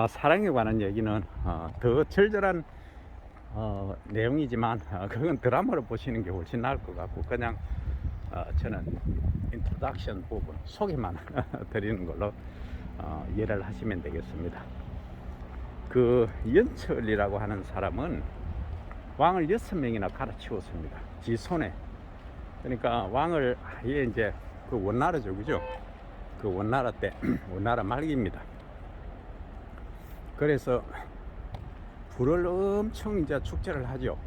사랑에 관한 얘기는 더 절절한 내용이지만 그건 드라마로 보시는 게 훨씬 나을 것 같고 그냥 저는 인트로덕션 부분 소개만 드리는 걸로 이해를 하시면 되겠습니다. 그 연철이라고 하는 사람은 왕을 6명이나 갈아치웠습니다. 지 손에. 그러니까 왕을 아예 이제 그 원나라죠, 그죠? 그 원나라 때 원나라 말기입니다. 그래서 불을 엄청 이제 축제를 하죠.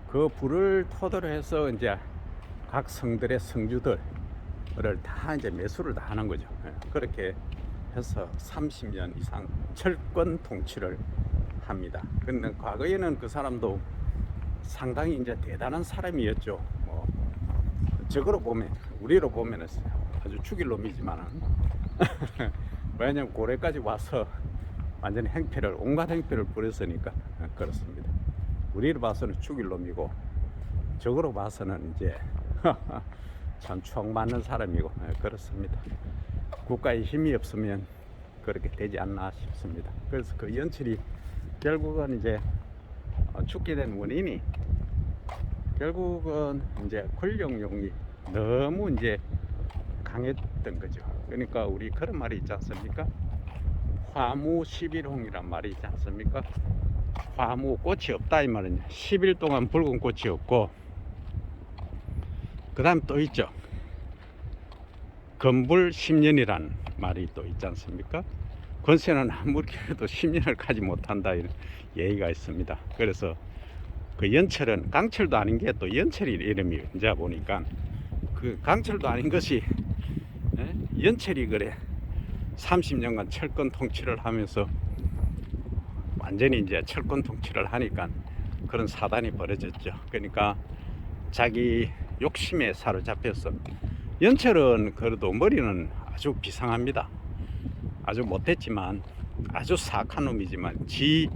그 불을 토대로 해서 이제 각 성들의 성주들을 다 이제 매수를 다 하는 거죠. 그렇게 해서 30년 이상 철권 통치를 합니다. 근데 과거에는 그 사람도 상당히 이제 대단한 사람이었죠. 뭐 적으로 보면, 우리로 보면 아주 죽일 놈이지만은 왜냐면 고래까지 와서 완전히 행패를, 온갖 행패를 부렸으니까 그렇습니다. 우리로 봐서는 죽일 놈이고 적으로 봐서는 이제 참 추억 맞는 사람이고 그렇습니다. 국가의 힘이 없으면 그렇게 되지 않나 싶습니다. 그래서 그 연철이 결국은 이제 죽게 된 원인이 결국은 이제 권력욕이 너무 이제 강했던 거죠. 그러니까 우리 그런 말이 있지 않습니까? 화무 11홍이란 말이 있지 않습니까? 화무 꽃이 없다 이 말은 10일 동안 붉은 꽃이 없고, 그 다음 또 있죠. 건불 10년이란 말이 또 있지 않습니까? 권세는 아무리 해도 10년을 가지 못한다 이런 예의가 있습니다. 그래서 그 연철은 강철도 아닌 게 또 연철이 이름이 이제 보니까 그 강철도 아닌 것이 연철이 그래 30년간 철권 통치를 하면서 완전히 이제 철권 통치를 하니까 그런 사단이 벌어졌죠. 그러니까 자기 욕심에 사로잡혀서, 연철은 그래도 머리는 아주 비상합니다. 아주 못했지만 아주 사악한 놈이지만 지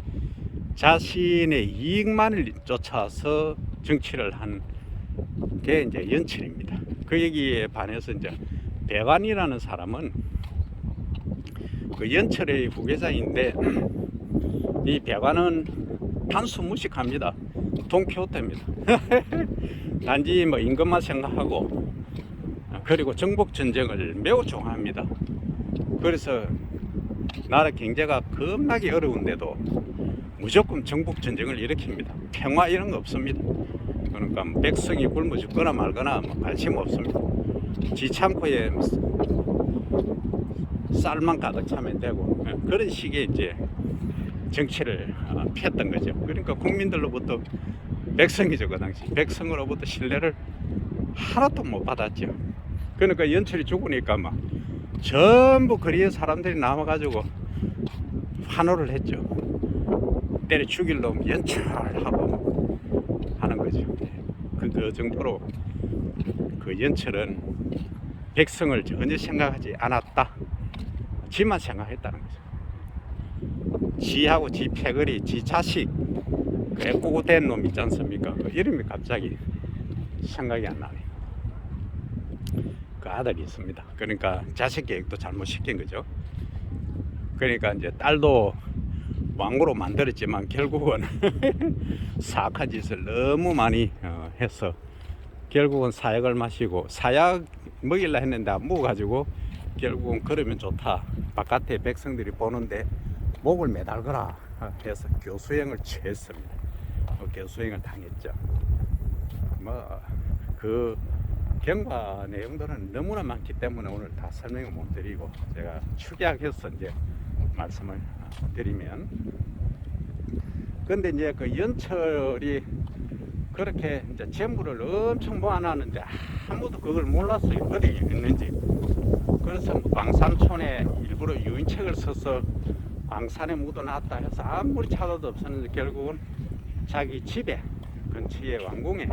자신의 이익만을 쫓아서 정치를 한 게 이제 연철입니다. 그 얘기에 반해서 이제 배관이라는 사람은 그 연철의 후계자인데, 이 배관은 단수 무식합니다. 돈키호테입니다. 단지 뭐 임금만 생각하고, 그리고 정복 전쟁을 매우 좋아합니다. 그래서 나라 경제가 겁나게 어려운데도 무조건 정복 전쟁을 일으킵니다. 평화 이런 거 없습니다. 그러니까 백성이 굶어 죽거나 말거나 관심 없습니다. 지 창고에 쌀만 가득 차면 되고, 그런 식의 이제 정치를 폈던 거죠. 그러니까 국민들로부터, 백성이죠, 그 당시 백성으로부터 신뢰를 하나도 못 받았죠. 그러니까 연철이 죽으니까 막 전부 거리에 사람들이 남아가지고 환호를 했죠. 때려 죽일 놈 연철하고 하는 거죠. 그 정도로 그 연철은 백성을 전혀 생각하지 않았다. 지만 생각했다는 거죠. 지하고 지 패거리, 지 자식, 그 애꾸고 된 놈 있지 않습니까? 그 이름이 갑자기 생각이 안 나네. 그 아들이 있습니다. 그러니까 자식 계획도 잘못 시킨 거죠. 그러니까 이제 딸도 왕으로 만들었지만 결국은 사악한 짓을 너무 많이 해서 결국은 사약을 마시고, 사약 먹일라 했는데 안 먹어가지고 결국은 그러면 좋다, 바깥에 백성들이 보는데 목을 매달거라 해서 교수형을 취했습니다. 교수형을 당했죠. 뭐 그 경과 내용들은 너무나 많기 때문에 오늘 다 설명을 못 드리고, 제가 축약해서 이제 말씀을 드리면, 근데 이제 그 연철이 그렇게 이제 재물을 엄청 모아놨는데 아무도 그걸 몰랐어요. 어디 있는지. 그래서 광산촌에 일부러 유인책을 써서 광산에 묻어놨다 해서 아무리 찾아도 없었는데 결국은 자기 집에 근처에 왕궁에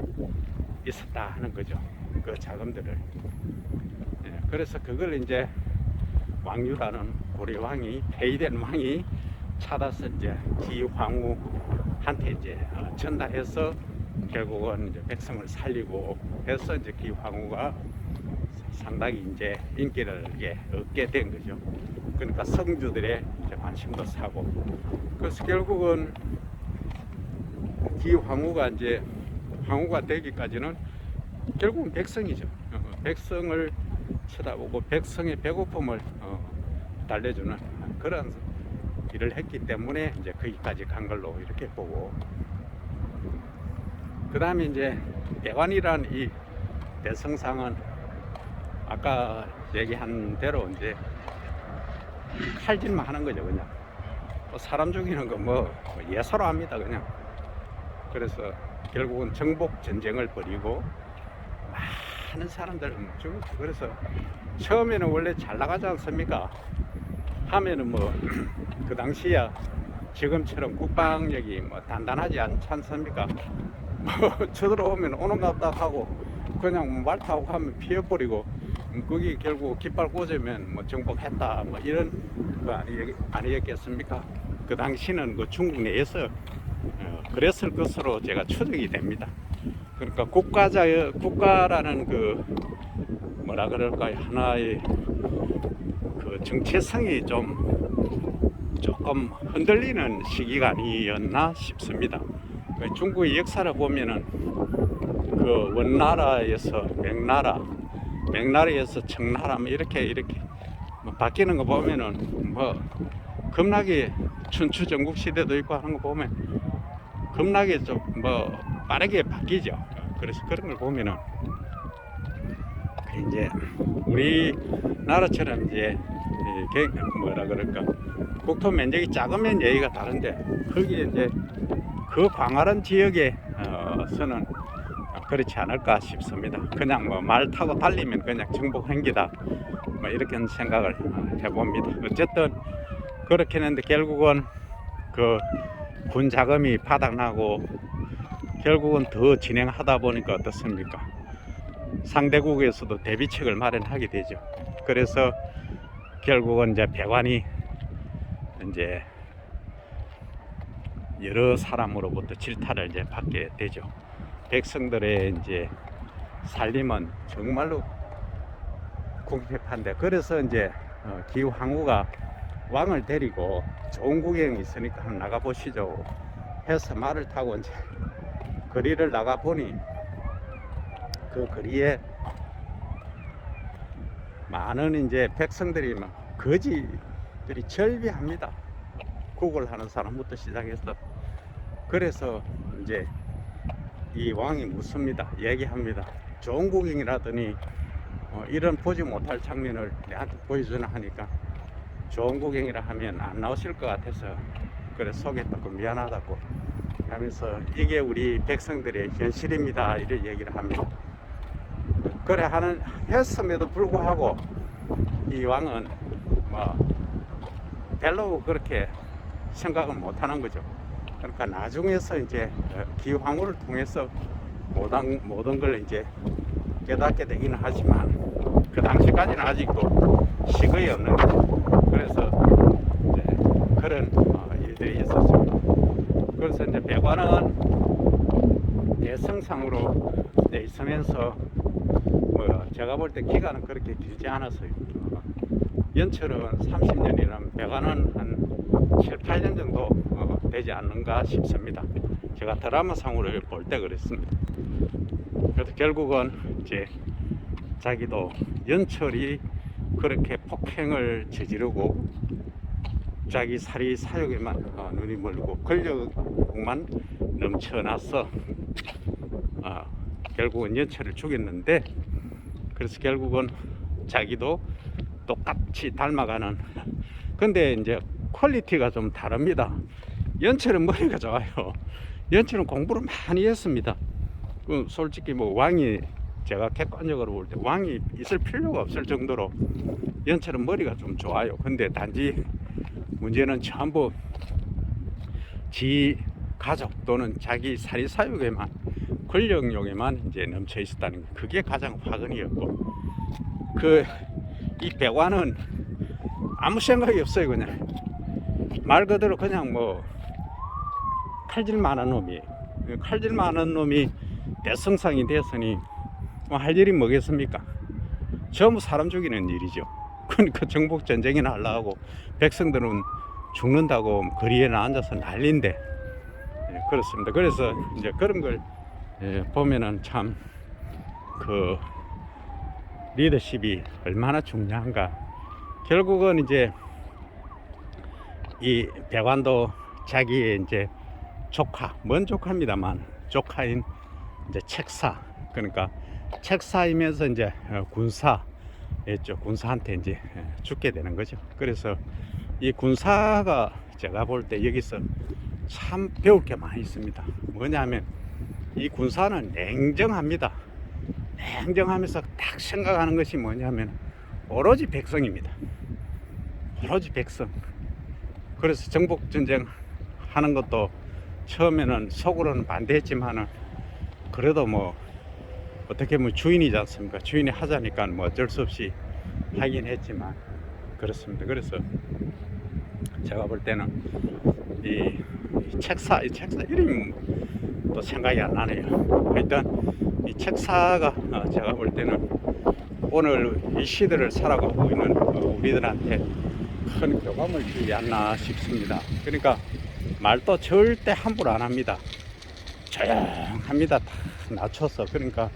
있었다 하는 거죠. 그 자금들을. 그래서 그걸 이제 왕유라는 고려왕이, 폐위된 왕이 찾아서 이제 기황후한테 이제 전달해서 결국은 이제 백성을 살리고 해서 이제 기황후가 상당히 이제 인기를 얻게 된 거죠. 그러니까 성주들의 이제 관심도 사고, 그래서 결국은 기황후가 이제 황후가 되기까지는 결국은 백성이죠. 백성을 쳐다보고 백성의 배고픔을 달래주는 그런 일을 했기 때문에 이제 거기까지 간 걸로 이렇게 보고, 그 다음에 이제 대관이란 이 대성상은 아까 얘기한 대로 이제 칼질만 하는 거죠. 그냥 사람 죽이는 거 뭐 예사로 합니다 그냥. 그래서 결국은 정복 전쟁을 벌이고 많은 사람들 죽였죠. 그래서 처음에는 원래 잘 나가지 않습니까? 하면은 뭐 그 당시야 지금처럼 국방력이 뭐 단단하지 않지 않습니까? 뭐 쳐들어오면 오는갑다 하고 그냥 말 타고 가면 피해버리고, 거기 결국 깃발 꽂으면 뭐 정복했다 뭐 이런 거 아니겠습니까? 그 당시는 그 중국 내에서 그랬을 것으로 제가 추정이 됩니다. 그러니까 국가라는 그 뭐라 그럴까요, 하나의 그 정체성이 조금 흔들리는 시기가 아니었나 싶습니다. 중국의 역사를 보면은 그 원나라에서 명나라에서 청나라 뭐 이렇게 뭐 바뀌는 거 보면은 뭐 겁나게 춘추 전국 시대도 있고 하는 거 보면 겁나게 좀 뭐 빠르게 바뀌죠. 그래서 그런 걸 보면은 이제 우리나라처럼 이제 뭐라 그럴까, 국토 면적이 작으면 얘기가 다른데 거기에 이제 그 광활한 지역에서는 그렇지 않을까 싶습니다. 그냥 뭐 말 타고 달리면 그냥 정복 행기다 뭐 이렇게 생각을 해봅니다. 어쨌든 그렇게 했는데 결국은 그 군 자금이 바닥나고 결국은 더 진행하다 보니까 어떻습니까? 상대국에서도 대비책을 마련하게 되죠. 그래서 결국은 이제 배관이 이제 여러 사람으로부터 질타를 이제 받게 되죠. 백성들의 이제 살림은 정말로 궁핍한데, 그래서 이제 기황후가 왕을 데리고 좋은 구경이 있으니까 한번 나가 보시죠 해서 말을 타고 이제 거리를 나가 보니 그 거리에 많은 이제 백성들이 막 거지들이 절비합니다. 구걸하는 사람부터 시작해서. 그래서 이제 이 왕이 묻습니다. 얘기합니다. 좋은 구경이라더니 이런 보지 못할 장면을 내한테 보여주나 하니까 좋은 구경이라 하면 안 나오실 것 같아서 그래 속였다고 미안하다고 하면서 이게 우리 백성들의 현실입니다 이런 얘기를 합니다. 그래 했음에도 불구하고 이 왕은 뭐 별로 그렇게 생각을 못하는 거죠. 그러니까 나중에서 이제 기황후를 통해서 모든 걸 이제 깨닫게 되기는 하지만 그 당시까지는 아직도 식의 없는 거죠. 그래서 이제 그런 일들이 있었죠. 그래서 이제 배관은 대성상으로 돼 있으면서 뭐 제가 볼 때 기간은 그렇게 길지 않았어요. 연철은 30년이라면 배관은 한 7, 8년 정도 되지 않는가 싶습니다. 제가 드라마상으로 볼 때 그랬습니다. 그래서 결국은 이제 자기도 연철이 그렇게 폭행을 저지르고 자기 사리 사욕에만 눈이 멀고 권력만 넘쳐나서 결국은 연철을 죽였는데, 그래서 결국은 자기도 똑같이 닮아가는. 근데 이제 퀄리티가 좀 다릅니다. 연철은 머리가 좋아요. 연철은 공부를 많이 했습니다. 솔직히 뭐 왕이, 제가 객관적으로 볼 때 왕이 있을 필요가 없을 정도로 연철은 머리가 좀 좋아요. 근데 단지 문제는 전부 지 가족 또는 자기 사리사욕에만, 권력욕에만 이제 넘쳐 있었다는 게 그게 가장 화근이었고, 이 배관은 아무 생각이 없어요. 그냥 말 그대로 그냥 뭐 칼질만한 놈이 대성상이 됐으니 뭐 할 일이 뭐겠습니까? 전부 사람 죽이는 일이죠. 그러니까 정복 전쟁이나 하려고 백성들은 죽는다고 거리에 앉아서 난리인데, 그렇습니다. 그래서 이제 그런 걸 보면은 참 그 리더십이 얼마나 중요한가. 결국은 이제 이 백완도 자기의 이제 조카, 먼 조카입니다만 조카인 이제 책사, 그러니까 책사이면서 이제 군사였죠. 군사한테 이제 죽게 되는 거죠. 그래서 이 군사가 제가 볼 때 여기서 참 배울 게 많이 있습니다. 뭐냐면 이 군사는 냉정합니다. 냉정하면서 딱 생각하는 것이 뭐냐면 오로지 백성입니다. 오로지 백성. 그래서 정복전쟁 하는 것도 처음에는 속으로는 반대했지만은 그래도 뭐 어떻게 보면 주인이지 않습니까? 주인이 하자니까 뭐 어쩔 수 없이 하긴 했지만 그렇습니다. 그래서 제가 볼 때는 이 책사 이름이 또 생각이 안 나네요. 일단 이 책사가 제가 볼 때는 오늘 이 시대를 살아가고 있는 우리들한테 큰 교감을 주지 않나 싶습니다. 그러니까 말도 절대 함부로 안 합니다. 조용합니다. 다 낮춰서. 그러니까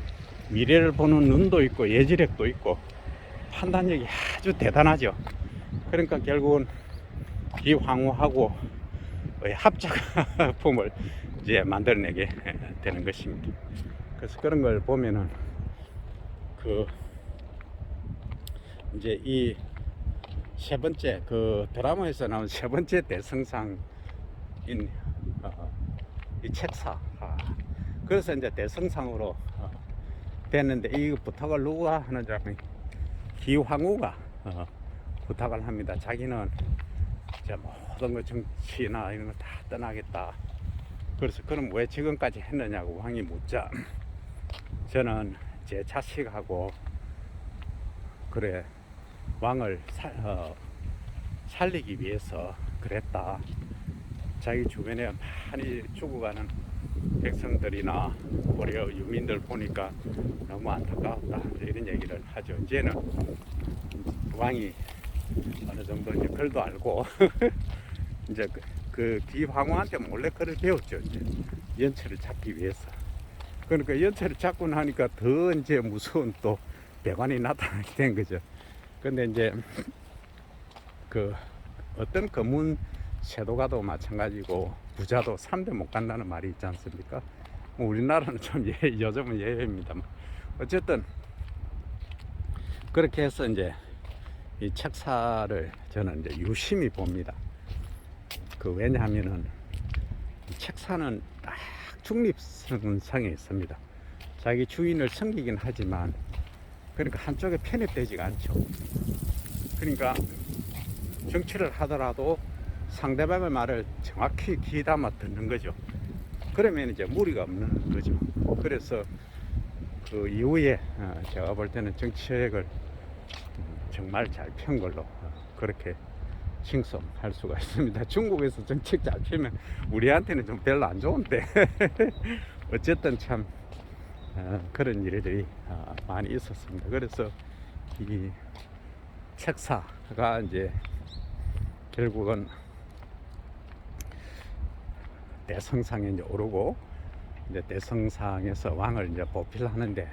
미래를 보는 눈도 있고 예지력도 있고 판단력이 아주 대단하죠. 그러니까 결국은 비황후하고 합작품을 이제 만들어내게 되는 것입니다. 그래서 그런 걸 보면은 이제 이 세 번째 그 드라마에서 나온 세 번째 대성상인 이 책사, 그래서 이제 대성상으로 됐는데 이 부탁을 누가 하는지 알면 기황후가 부탁을 합니다. 자기는 이제 모든 거 정치나 이런 거 다 떠나겠다. 그래서 그럼 왜 지금까지 했느냐고 왕이 묻자 저는 제 자식하고 그래 왕을 살리기 위해서 그랬다. 자기 주변에 많이 죽어가는 백성들이나 고려 유민들 보니까 너무 안타까웠다. 이런 얘기를 하죠. 이제는 왕이 어느 정도 이제 글도 알고 이제 그 기황후한테 몰래 글을 배웠죠. 이제 연철을 잡기 위해서. 그러니까 연철을 잡고 나니까 더 이제 무서운 또 배관이 나타나게 된 거죠. 근데 이제 그 어떤 검은 세도가도 마찬가지고 부자도 3대 못 간다는 말이 있지 않습니까? 뭐 우리나라는 좀 요즘은 예외입니다만 어쨌든 그렇게 해서 이제 이 책사를 저는 이제 유심히 봅니다. 왜냐하면은 책사는 딱 중립성상에 있습니다. 자기 주인을 섬기긴 하지만 그러니까 한쪽에 편입되지가 않죠. 그러니까 정치를 하더라도 상대방의 말을 정확히 귀담아 듣는 거죠. 그러면 이제 무리가 없는 거죠. 그래서 그 이후에 제가 볼 때는 정책을 정말 잘 편 걸로 그렇게 칭송할 수가 있습니다. 중국에서 정책 잘 펴면 우리한테는 좀 별로 안 좋은데 어쨌든 참 그런 일들이 많이 있었습니다. 그래서 이 책사가 이제 결국은 대성상에 이제 오르고 이제 대성상에서 왕을 이제 보필 하는데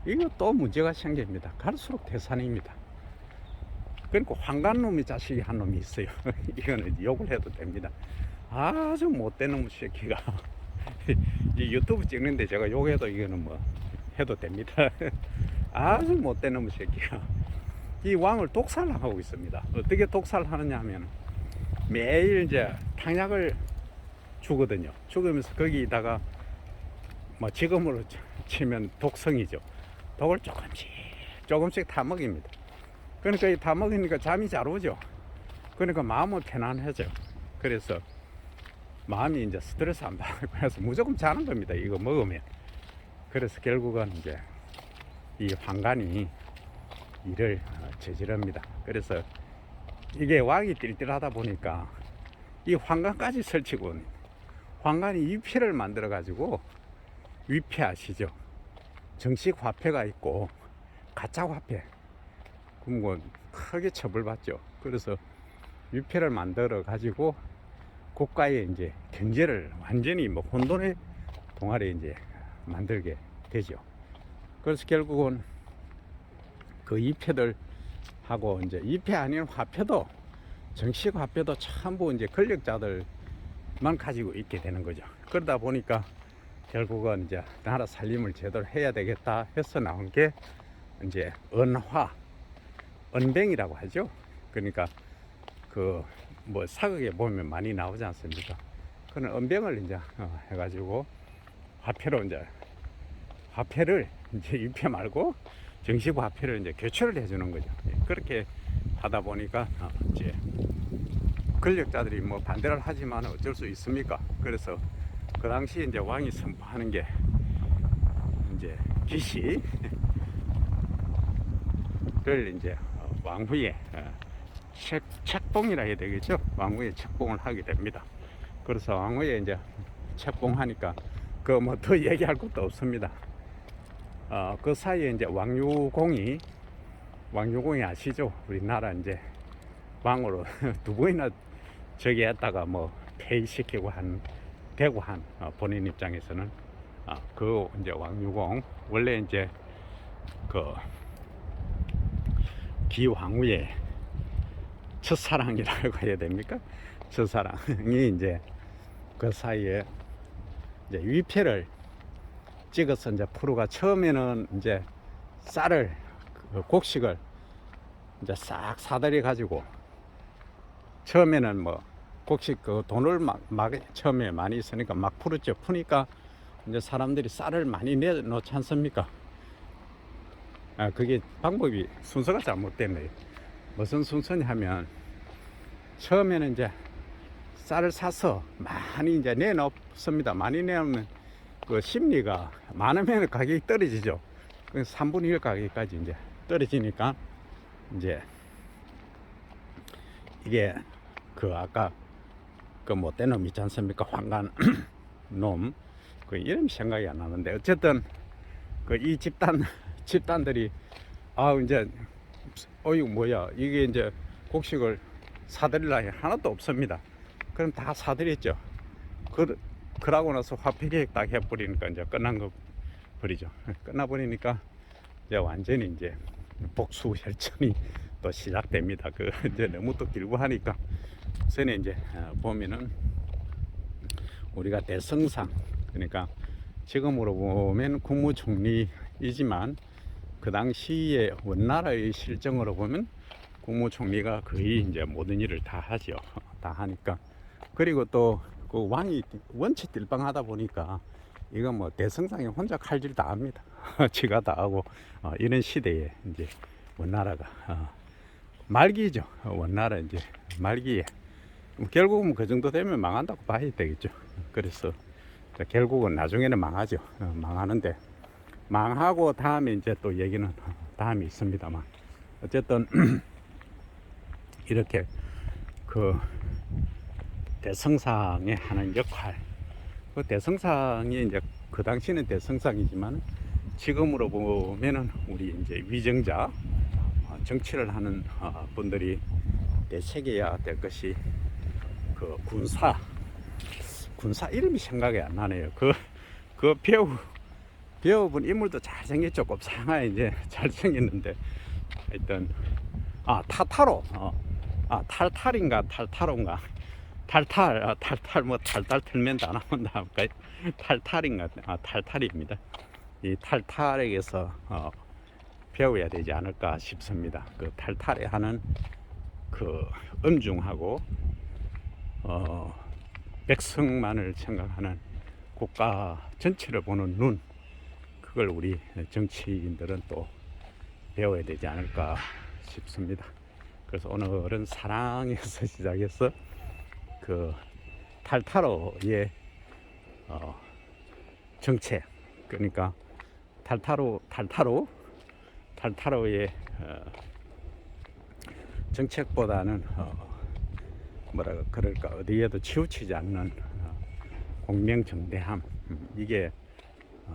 이거 또 문제가 생깁니다. 갈수록 태산입니다. 그러니까 황간놈이 자식이 한 놈이 있어요. 이거는 욕을 해도 됩니다. 아주 못된 놈의 새끼가 이 유튜브 찍는데 제가 욕해도 이거는 뭐 해도 됩니다. 아주 못된 놈의 새끼가 이 왕을 독살하고 있습니다. 어떻게 독살하느냐 하면 매일 이제 탕약을 주거든요. 죽으면서 거기다가 뭐 지금으로 치면 독성이죠. 독을 조금씩 다 먹입니다. 그러니까 이 다 먹으니까 잠이 잘 오죠. 그러니까 마음은 편안해져. 그래서 마음이 이제 스트레스 안 받고 해서 무조건 자는 겁니다. 이거 먹으면. 그래서 결국은 이제 이 황간이 일을 저지릅니다. 그래서 이게 왕이 띨띨하다 보니까 이 황간까지 설치고 황간이 위패를 만들어 가지고 위패 아시죠? 정식 화폐가 있고 가짜 화폐. 그럼 뭐 크게 처벌받죠. 그래서 위패를 만들어 가지고 국가의 이제 경제를 완전히 뭐 혼돈의 동아리에 이제 만들게 되죠. 그래서 결국은 그 위패들 하고 이제 위패 아닌 화폐도 정식 화폐도 전부 이제 권력자들만 가지고 있게 되는 거죠. 그러다 보니까 결국은 이제 나라 살림을 제대로 해야 되겠다 해서 나온 게 이제 은화, 은뱅이라고 하죠. 그러니까 그 뭐 사극에 보면 많이 나오지 않습니까? 그런 은뱅을 이제 해가지고 화폐를 이제 위패 말고 정식 화폐를 이제 교체를 해주는 거죠. 그렇게 하다 보니까 이제 권력자들이 뭐 반대를 하지만 어쩔 수 있습니까? 그래서 그 당시 이제 왕이 선포하는 게 이제 기시를 이제 왕후의 책봉이라 해야 되겠죠. 왕후의 책봉을 하게 됩니다. 그래서 왕후의 이제 책봉하니까 그 뭐 더 얘기할 것도 없습니다. 그 사이에 이제 왕유공이 아시죠? 우리나라 이제 왕으로 두 번이나 저기 했다가 뭐 폐위시키고 되고 한 본인 입장에서는 그 이제 왕유공 원래 이제 그 기왕후의 첫사랑이라고 해야 됩니까? 첫사랑이 이제 그 사이에 이제 위패를 찍어서 이제 프로가 처음에는 이제 쌀을 그 곡식을 이제 싹 사들여 가지고 처음에는 뭐 곡식 그 돈을 막 처음에 많이 있으니까 막 풀었죠. 푸니까 이제 사람들이 쌀을 많이 내놓지 않습니까? 그게 방법이 순서가 잘못됐네요. 무슨 순서냐 하면 처음에는 이제 쌀을 사서 많이 이제 내놓습니다. 많이 내놓으면 그 심리가 많으면 가격이 떨어지죠. 3분의 1 가격까지 이제 떨어지니까 이제 이게 그 아까 그 못된 놈 있지 않습니까? 황간 놈. 그 이름이 생각이 안 나는데 어쨌든 그 이 집단들이 이제 어이구 뭐야 이게 이제 곡식을 사들일 라인 하나도 없습니다. 그럼 다 사들였죠. 그러고 나서 화폐 계획 딱 해버리니까 이제 끝난 거 버리죠. 끝나버리니까 이제 완전히 이제 복수 혈전이 또 시작됩니다. 그 이제 너무 또 길고 하니까 전에 이제 보면은 우리가 대성상 그러니까 지금으로 보면 국무총리이지만 그 당시에 원나라의 실정으로 보면 국무총리가 거의 이제 모든 일을 다 하죠. 다 하니까 그리고 또 그 왕이 원체 딜방하다 보니까 이거 뭐 대성상이 혼자 칼질 다 합니다. 지가 다 하고 이런 시대에 이제 원나라가 말기죠. 원나라 이제 말기에 결국은 그 정도 되면 망한다고 봐야 되겠죠. 그래서 결국은 나중에는 망하죠. 망하는데 망하고 다음에 이제 또 얘기는 다음에 있습니다만 어쨌든 이렇게 그 대성상에 하는 역할 그 대성상이 이제 그 당시는 대성상이지만 지금으로 보면은 우리 이제 위정자 정치를 하는 분들이 되새겨야 될 것이 그 군사 이름이 생각이 안 나네요. 그 배우분 인물도 잘생겼죠. 곱상하게 이제 잘생겼는데 하여튼 타타로 탈탈인가 탈타로인가 탈탈 뭐 탈탈 틀면도 안 하면 나올까요? 탈탈인가 탈탈입니다. 이 탈탈에게서 배워야 되지 않을까 싶습니다. 그 탈탈에 하는 그 엄중하고 백성만을 생각하는 국가 전체를 보는 눈 그걸 우리 정치인들은 또 배워야 되지 않을까 싶습니다. 그래서 오늘은 사랑에서 시작해서 그 탈타로의 정책 그러니까 탈타로의 정책보다는 뭐라 그럴까 어디에도 치우치지 않는 공명정대함 이게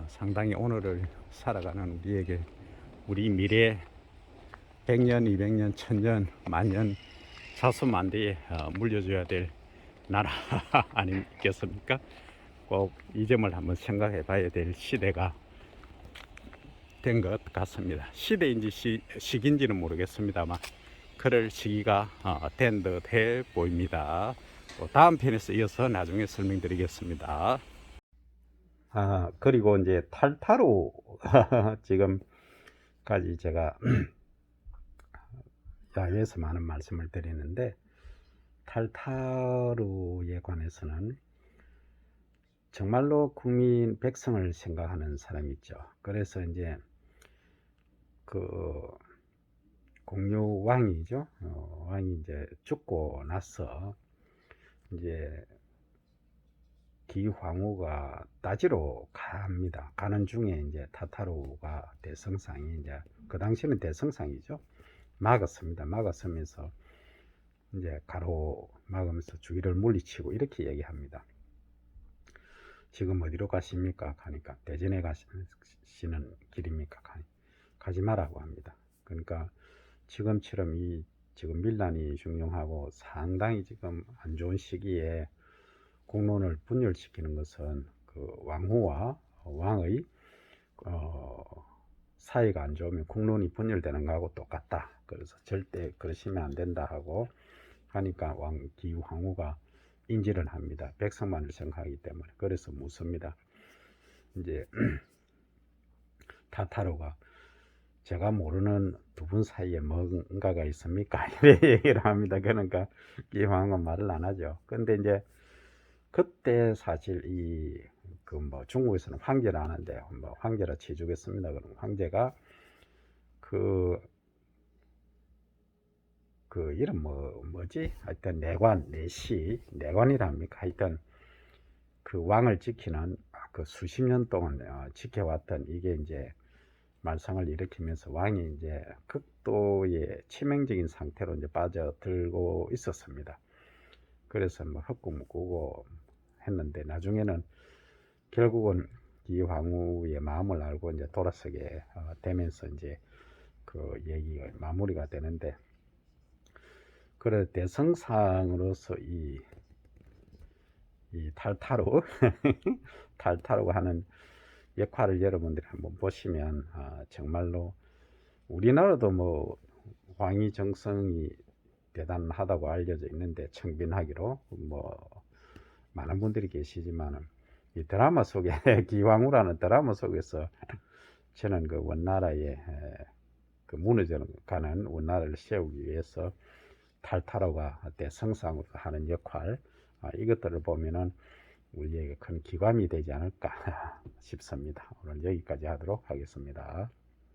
상당히 오늘을 살아가는 우리에게 우리 미래 100년, 200년, 1000년, 만년 자수만대에 물려줘야 될 나라 아니겠습니까? 꼭 이 점을 한번 생각해 봐야 될 시대가 된 것 같습니다. 시대인지 시기인지는 모르겠습니다만 그럴 시기가 된 듯 해 보입니다. 또 다음 편에서 이어서 나중에 설명드리겠습니다. 그리고 이제 탈타로 지금까지 제가 야외에서 많은 말씀을 드리는데, 탈타루에 관해서는 정말로 국민 백성을 생각하는 사람이 있죠. 그래서 이제 그 공유 왕이죠. 왕이 이제 죽고 나서 이제 기황후가 따지러 갑니다. 가는 중에 이제 타타루가 대성상이 이제 그 당시는 대성상이죠. 막았습니다. 막았으면서 이제 가로막으면서 주위를 물리치고 이렇게 얘기합니다. 지금 어디로 가십니까? 하니까 대전에 가시는 길입니까? 가지 마라고 합니다. 그러니까 지금처럼 지금 밀란이 중용하고 상당히 지금 안 좋은 시기에 공론을 분열시키는 것은 그 왕후와 왕의 사이가 안 좋으면 공론이 분열되는 거하고 똑같다. 그래서 절대 그러시면 안 된다 하고 하니까 기황후가 인지를 합니다. 백성만을 생각하기 때문에. 그래서 묻습니다. 이제 타타로가 제가 모르는 두 분 사이에 뭔가가 있습니까? 이렇게 얘기를 합니다. 그러니까 기황후는 말을 안 하죠. 근데 이제 그때 사실 그 뭐 중국에서는 황제라 하는데 뭐 황제라 치주겠습니다. 그럼 황제가 그 이름 뭐지? 하여튼 내관이랍니까? 하여튼 그 왕을 지키는 그 수십 년 동안 지켜왔던 이게 이제 말썽을 일으키면서 왕이 이제 극도의 치명적인 상태로 이제 빠져들고 있었습니다. 그래서 뭐 헛꿈꾸고 했는데 나중에는 결국은 기황후의 마음을 알고 이제 돌아서게 되면서 이제 그 얘기가 마무리가 되는데, 그래 대성상으로서 이 탈타루 탈타루가 하는 역할을 여러분들이 한번 보시면 정말로 우리나라도 뭐 황희 정성이 대단하다고 알려져 있는데 청빈하기로 뭐 많은 분들이 계시지만 이 드라마 속에 기황후라는 드라마 속에서 저는 그 원나라의 그 무너져가는 원나라를 세우기 위해서 탈타루가 대성상으로 하는 역할, 이것들을 보면은 우리에게 큰 기감이 되지 않을까 싶습니다. 오늘 여기까지 하도록 하겠습니다.